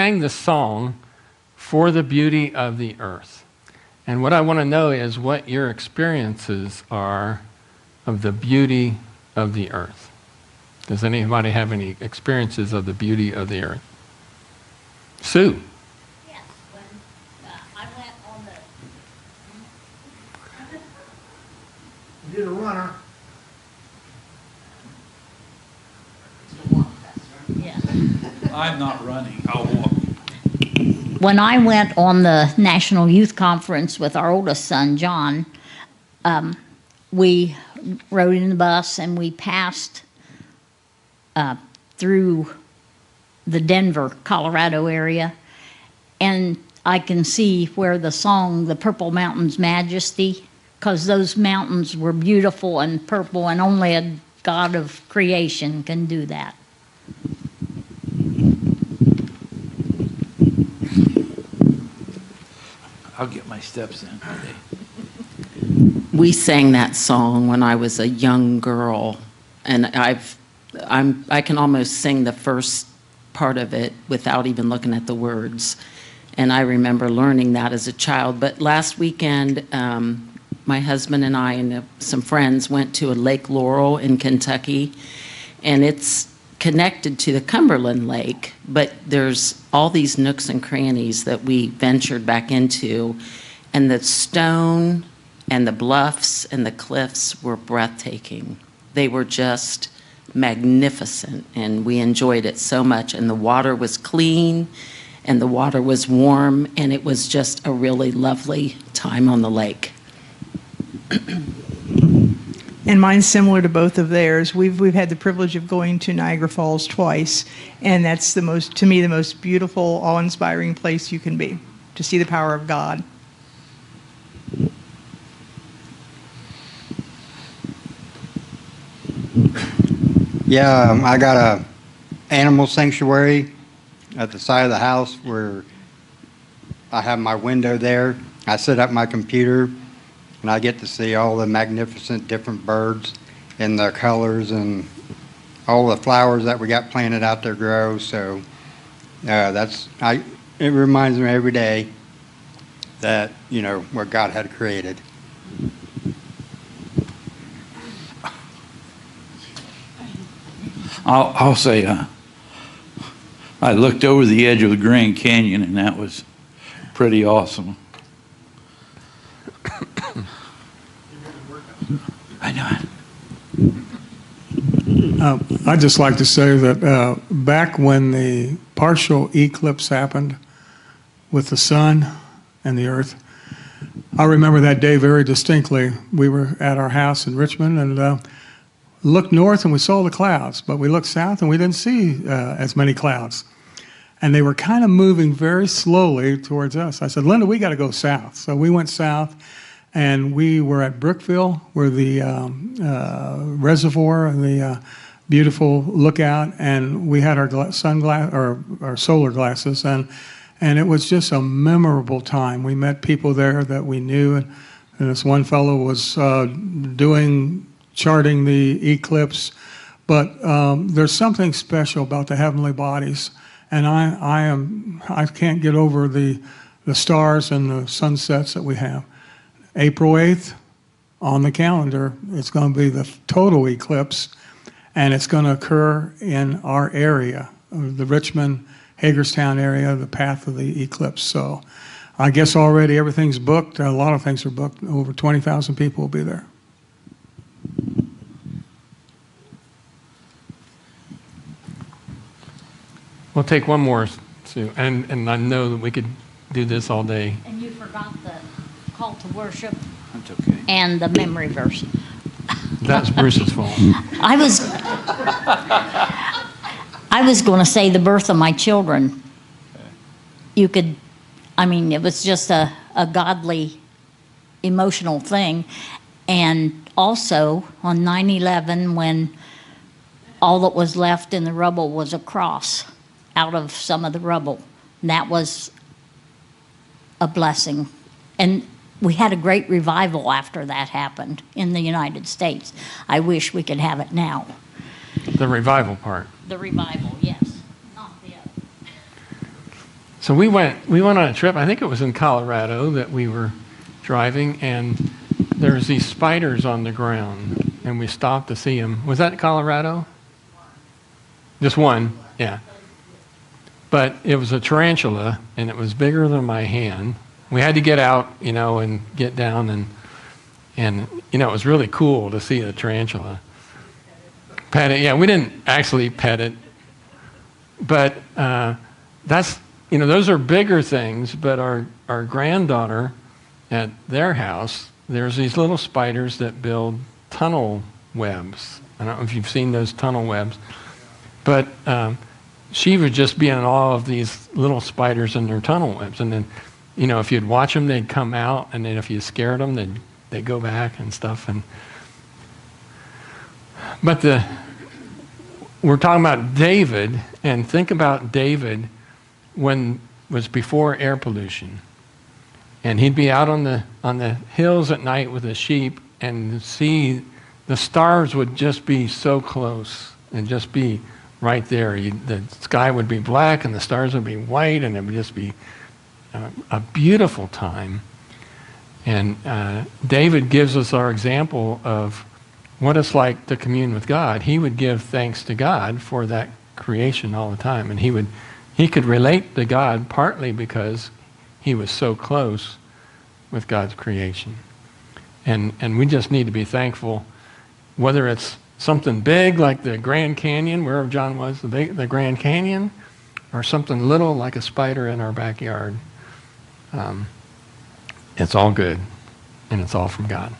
sang the song For the Beauty of the Earth. And what I want to know is what your experiences are of the beauty of the earth. Does anybody have any experiences of the beauty of the earth? Sue? Yes, when I went on the... You're the runner. Yeah. I'm not running, I'll walk. When I went on the National Youth Conference with our oldest son, John, we rode in the bus and we passed through the Denver, Colorado area, and I can see where the song, The Purple Mountains Majesty, because those mountains were beautiful and purple, and only a God of creation can do that. I'll get my steps in today. We sang that song when I was a young girl, and I can almost sing the first part of it without even looking at the words. And I remember learning that as a child. But last weekend, my husband and I and some friends went to a Lake Laurel in Kentucky, and it's connected to the Cumberland Lake, but there's all these nooks and crannies that we ventured back into, and the stone and the bluffs and the cliffs were breathtaking. They were just magnificent, and we enjoyed it so much, and the water was clean, and the water was warm, and it was just a really lovely time on the lake. And mine's similar to both of theirs. We've had the privilege of going to Niagara Falls twice, and that's to me the most beautiful, awe-inspiring place you can be, to see the power of God. Yeah, I got a animal sanctuary at the side of the house where I have my window there. I set up my computer, and I get to see all the magnificent different birds and their colors and all the flowers that we got planted out there grow. So it reminds me every day that, what God had created. I'll say I looked over the edge of the Grand Canyon, and that was pretty awesome. I know it. I'd just like to say that back when the partial eclipse happened with the sun and the earth, I remember that day very distinctly. We were at our house in Richmond and looked north and we saw the clouds, but we looked south and we didn't see as many clouds. And they were kind of moving very slowly towards us. I said, Linda, we got to go south. So we went south. And we were at Brookville, where the reservoir and the beautiful lookout, and we had our sunglass or our solar glasses, and it was just a memorable time. We met people there that we knew, and this one fellow was charting the eclipse. But there's something special about the heavenly bodies, and I can't get over the stars and the sunsets that we have. April 8th, on the calendar, it's going to be the total eclipse, and it's going to occur in our area, the Richmond, Hagerstown area, the path of the eclipse. So I guess already everything's booked. A lot of things are booked. Over 20,000 people will be there. We'll take one more, Sue, and I know that we could do this all day. And you forgot the call to worship. That's okay. And the memory verse. That's Bruce's fault. I was going to say the birth of my children. It was just a godly, emotional thing. And also on 9/11, when all that was left in the rubble was a cross out of some of the rubble. And that was a blessing. And we had a great revival after that happened in the United States. I wish we could have it now. The revival part. The revival, yes, not the other. So we went on a trip. I think it was in Colorado that we were driving, and there was these spiders on the ground, and we stopped to see them. Was that Colorado? Just one, yeah. But it was a tarantula, and it was bigger than my hand. We had to get out, and get down, and it was really cool to see a tarantula. Pet it, yeah. We didn't actually pet it, but that's. Those are bigger things, but our granddaughter at their house, there's these little spiders that build tunnel webs. I don't know if you've seen those tunnel webs, but she would just be in awe of these little spiders in their tunnel webs. And then, if you'd watch them, they'd come out, and then if you scared them, they'd go back and stuff. But we're talking about David, and think about David when it was before air pollution, and he'd be out on the hills at night with the sheep, and see the stars would just be so close and just be right there. The sky would be black and the stars would be white, and it would just be a beautiful time. And David gives us our example of what it's like to commune with God. He would give thanks to God for that creation all the time, and he could relate to God partly because he was so close with God's creation. And we just need to be thankful, whether it's something big like the Grand Canyon, wherever John was, the Grand Canyon, or something little like a spider in our backyard. It's all good, and it's all from God.